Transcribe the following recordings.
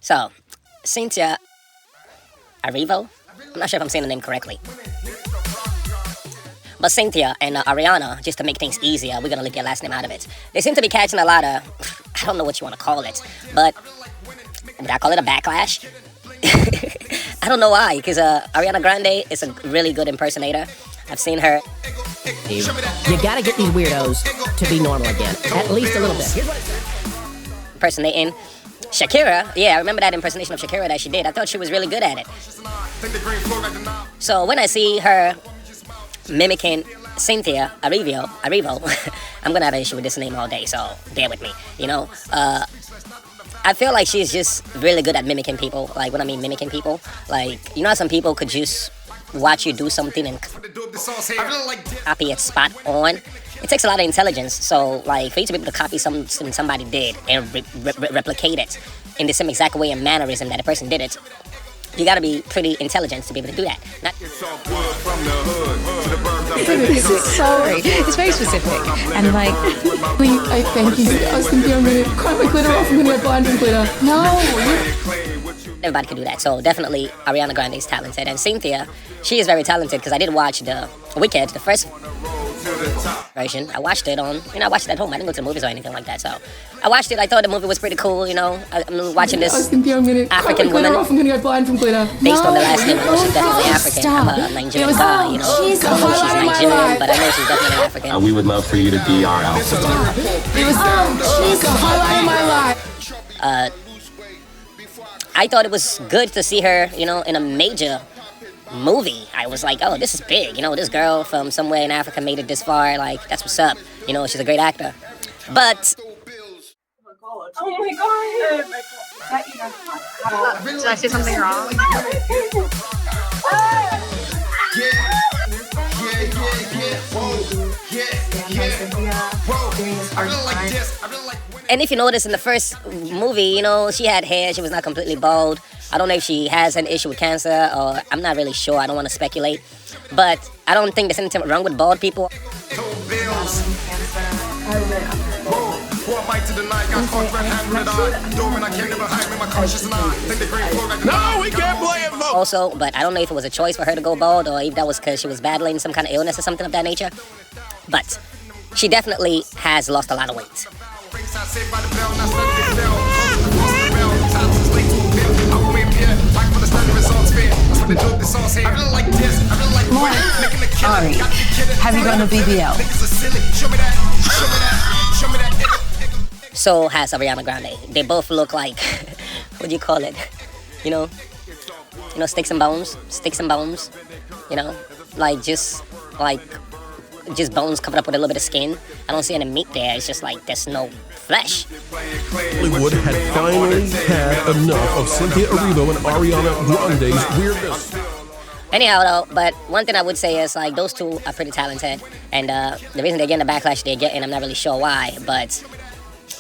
So, Cynthia Erivo? I'm not sure if I'm saying the name correctly. But Cynthia and Ariana, just to make things easier, we're gonna leave their last name out of it. They seem to be catching a lot of, I don't know what you want to call it, but would I call it a backlash? I don't know why, because Ariana Grande is a really good impersonator. I've seen her. You gotta get these weirdos to be normal again, at least a little bit. Impersonating Shakira. Yeah, I remember that impersonation of Shakira that she did. I thought she was really good at it. So when I see her mimicking Cynthia Erivo, I'm gonna have an issue with this name all day, so bear with me. You know, I feel like she's just really good at mimicking people. Like, when I mean mimicking people, like, you know how some people could just watch you do something and copy it spot on? It takes a lot of intelligence. So, like, for you to be able to copy something somebody did and replicate it in the same exact way and mannerism that a person did it, you gotta be pretty intelligent to be able to do that. Sorry, it's very specific. And like, I thank you. I was thinking I'm gonna cry my glitter off. I'm gonna get blind from glitter. No. Everybody can do that. So definitely Ariana Grande is talented. And Cynthia, she is very talented, because I did watch the Wicked, the first version. I watched it on, I watched it at home. I didn't go to the movies or anything like that. So I watched it. I thought the movie was pretty cool, I'm watching this African woman. I'm gonna go blind from glitter. Based on the last name, I know she's definitely African. I'm a Nigerian guy, She's I don't know if she's Nigerian, but I know she's definitely African. We would love for you to be our alpha. She's the highlight of my life. I thought it was good to see her, in a major movie. I was like, oh, this is big. This girl from somewhere in Africa made it this far. Like, that's what's up. She's a great actor. But Oh my god! Did I say something wrong? and if you notice in the first movie, she had hair. She was not completely bald. I don't know if she has an issue with cancer, or I'm not really sure. I don't want to speculate. But I don't think there's anything wrong with bald people. No, we can't play it, folks. Also, but I don't know if it was a choice for her to go bald, or if that was because she was battling some kind of illness or something of that nature. But she definitely has lost a lot of weight. Ari, have you gone to BBL? So has Ariana Grande. They both look like, what do you call it? Sticks and bones. Just bones covered up with a little bit of skin. I don't see any meat there. It's just like there's no flesh. Hollywood had finally had enough of Cynthia Erivo and Ariana Grande's weirdness. Anyhow, though, but one thing I would say is, like, those two are pretty talented. And the reason they're getting the backlash they're getting, I'm not really sure why. But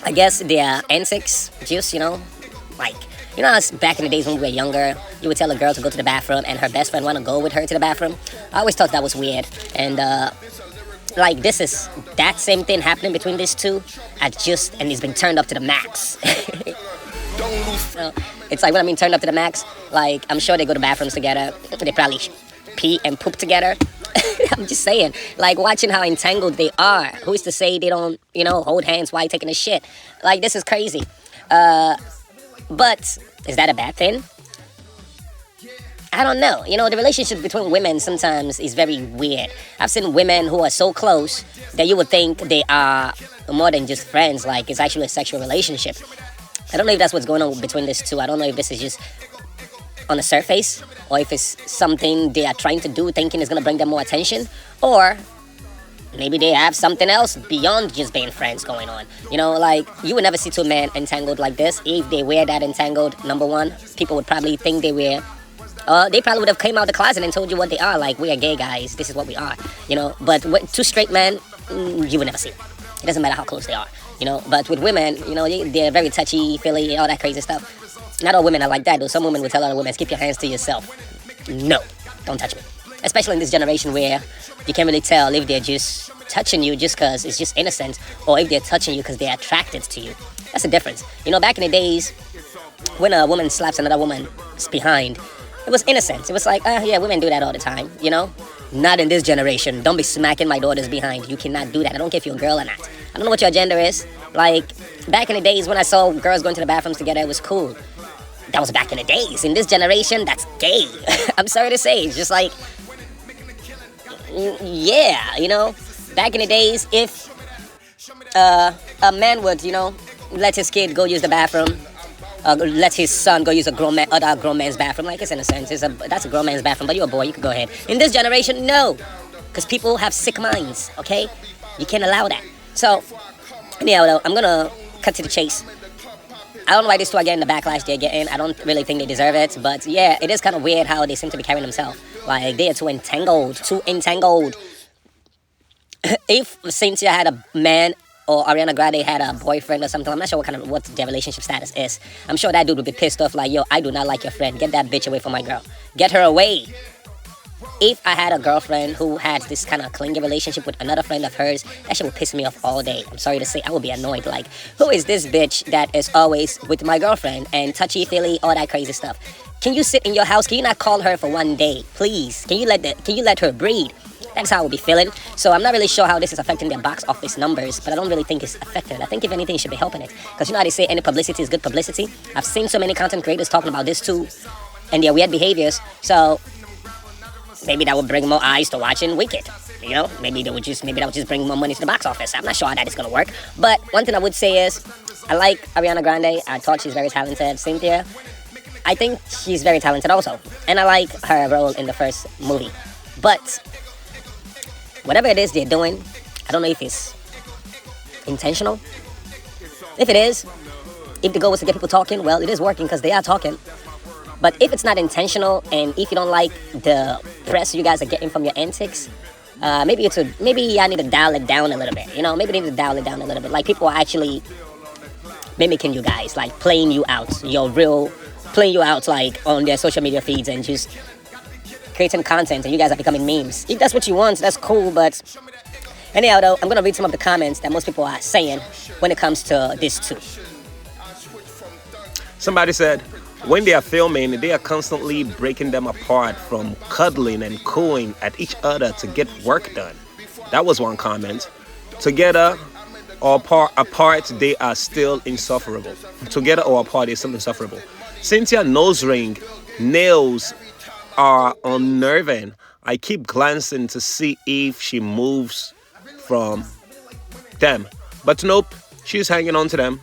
I guess their antics, just, like, how back in the days when we were younger, you would tell a girl to go to the bathroom and her best friend want to go with her to the bathroom. I always thought that was weird. And, like, this is that same thing happening between these two. And it's been turned up to the max. It's like, when I mean turned up to the max, like, I'm sure they go to bathrooms together. They probably pee and poop together. I'm just saying, like, watching how entangled they are. Who's to say they don't, hold hands while taking a shit? Like, this is crazy. But is that a bad thing? I don't know. The relationship between women sometimes is very weird. I've seen women who are so close that you would think they are more than just friends. Like, it's actually a sexual relationship. I don't know if that's what's going on between these two. I don't know if this is just on the surface, or if it's something they are trying to do, thinking is going to bring them more attention, or maybe they have something else beyond just being friends going on. Like, you would never see two men entangled like this. If they were that entangled, number one, people would probably think they were. They probably would have came out of the closet and told you what they are. Like, we are gay guys. This is what we are. But with two straight men, you would never see it. It doesn't matter how close they are. But with women, they're very touchy, feely, all that crazy stuff. Not all women are like that, though. Some women would tell other women, keep your hands to yourself. No, don't touch me. Especially in this generation where you can't really tell if they're just touching you just because it's just innocent, or if they're touching you because they're attracted to you. That's the difference. Back in the days, when a woman slaps another woman's behind, it was innocent. It was like, yeah, women do that all the time, you know? Not in this generation. Don't be smacking my daughter's behind. You cannot do that. I don't care if you're a girl or not. I don't know what your gender is. Like, back in the days when I saw girls going to the bathrooms together, it was cool. That was back in the days. In this generation, that's gay. I'm sorry to say. It's just like, yeah, you know? Back in the days, if a man would, you know, let his kid go use the bathroom, let his son go use other grown man's bathroom. Like, it's in a sense, that's a grown man's bathroom, but you're a boy, you can go ahead. In this generation, no, because people have sick minds, okay? You can't allow that. So, anyhow, though, I'm gonna cut to the chase. I don't know why these two are getting the backlash they're getting. I don't really think they deserve it, but yeah, it is kind of weird how they seem to be carrying themselves. Like, they are too entangled. If Cynthia had a man, or Ariana Grande had a boyfriend or something, I'm not sure what their relationship status is. I'm sure that dude would be pissed off like, yo, I do not like your friend. Get that bitch away from my girl. Get her away. If I had a girlfriend who had this kind of clingy relationship with another friend of hers, that shit would piss me off all day. I'm sorry to say, I would be annoyed. Like, who is this bitch that is always with my girlfriend and touchy-feely, all that crazy stuff? Can you sit in your house? Can you not call her for one day, please? Can you let her breathe? That's how I would be feeling. So I'm not really sure how this is affecting their box office numbers, but I don't really think it's affecting it. I think if anything, it should be helping it. Because you know how they say any publicity is good publicity? I've seen so many content creators talking about this too, and their weird behaviors. So maybe that would bring more eyes to watching Wicked. You know, maybe that would just bring more money to the box office. I'm not sure how that is gonna work. But one thing I would say is, I like Ariana Grande. I thought she's very talented. Cynthia, I think she's very talented also, and I like her role in the first movie. But whatever it is they're doing, I don't know if it's intentional. If it is, if the goal was to get people talking, well, it is working because they are talking. But if it's not intentional, and if you don't like the press you guys are getting from your antics, maybe I need to dial it down a little bit. You know, maybe they need to dial it down a little bit. Like, people are actually mimicking you guys, like playing you out, like on their social media feeds and just creating content, and you guys are becoming memes. If that's what you want, that's cool. But anyhow, though, I'm gonna read some of the comments that most people are saying when it comes to this too. Somebody said, when they are filming, they are constantly breaking them apart, from cuddling and cooing at each other to get work done. That was one comment. Together or apart, they are still insufferable. Together or apart, they're still insufferable. Cynthia nose ring, nails are unnerving. I keep glancing to see if she moves from them, but nope, she's hanging on to them.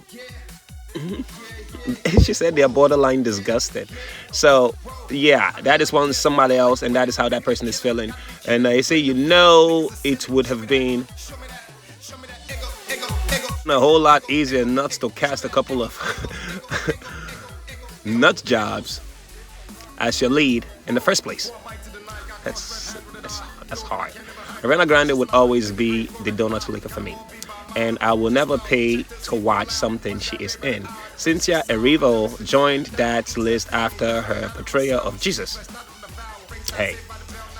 She said they're borderline disgusted. So yeah, that is somebody else, and that is how that person is feeling. And I say, it would have been a whole lot easier not to cast a couple of nut jobs as your lead in the first place. That's hard. Ariana Grande would always be the donut licker for me, and I will never pay to watch something she is in. Cynthia Erivo joined that list after her portrayal of Jesus. Hey,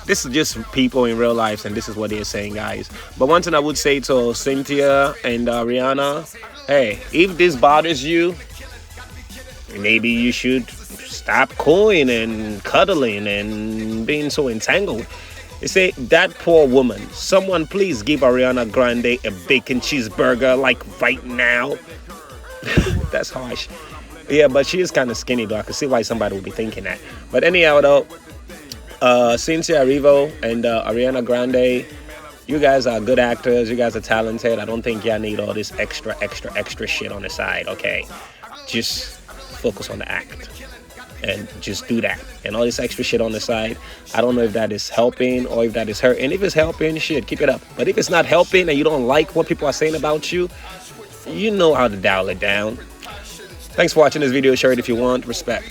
this is just people in real life, and this is what they're saying, guys. But one thing I would say to Cynthia and Ariana, hey, if this bothers you, maybe you should stop cooing and cuddling and being so entangled. They say, that poor woman. Someone please give Ariana Grande a bacon cheeseburger, like right now. That's harsh. Yeah, but she is kind of skinny, though. I can see why somebody would be thinking that. But anyhow, though, Cynthia Erivo and Ariana Grande, you guys are good actors. You guys are talented. I don't think y'all need all this extra shit on the side, okay? Just focus on the act. And just do that. And all this extra shit on the side, I don't know if that is helping or if that is hurting. If it's helping, shit, keep it up. But if it's not helping and you don't like what people are saying about you, you know how to dial it down. Thanks for watching this video. Share it if you want. Respect.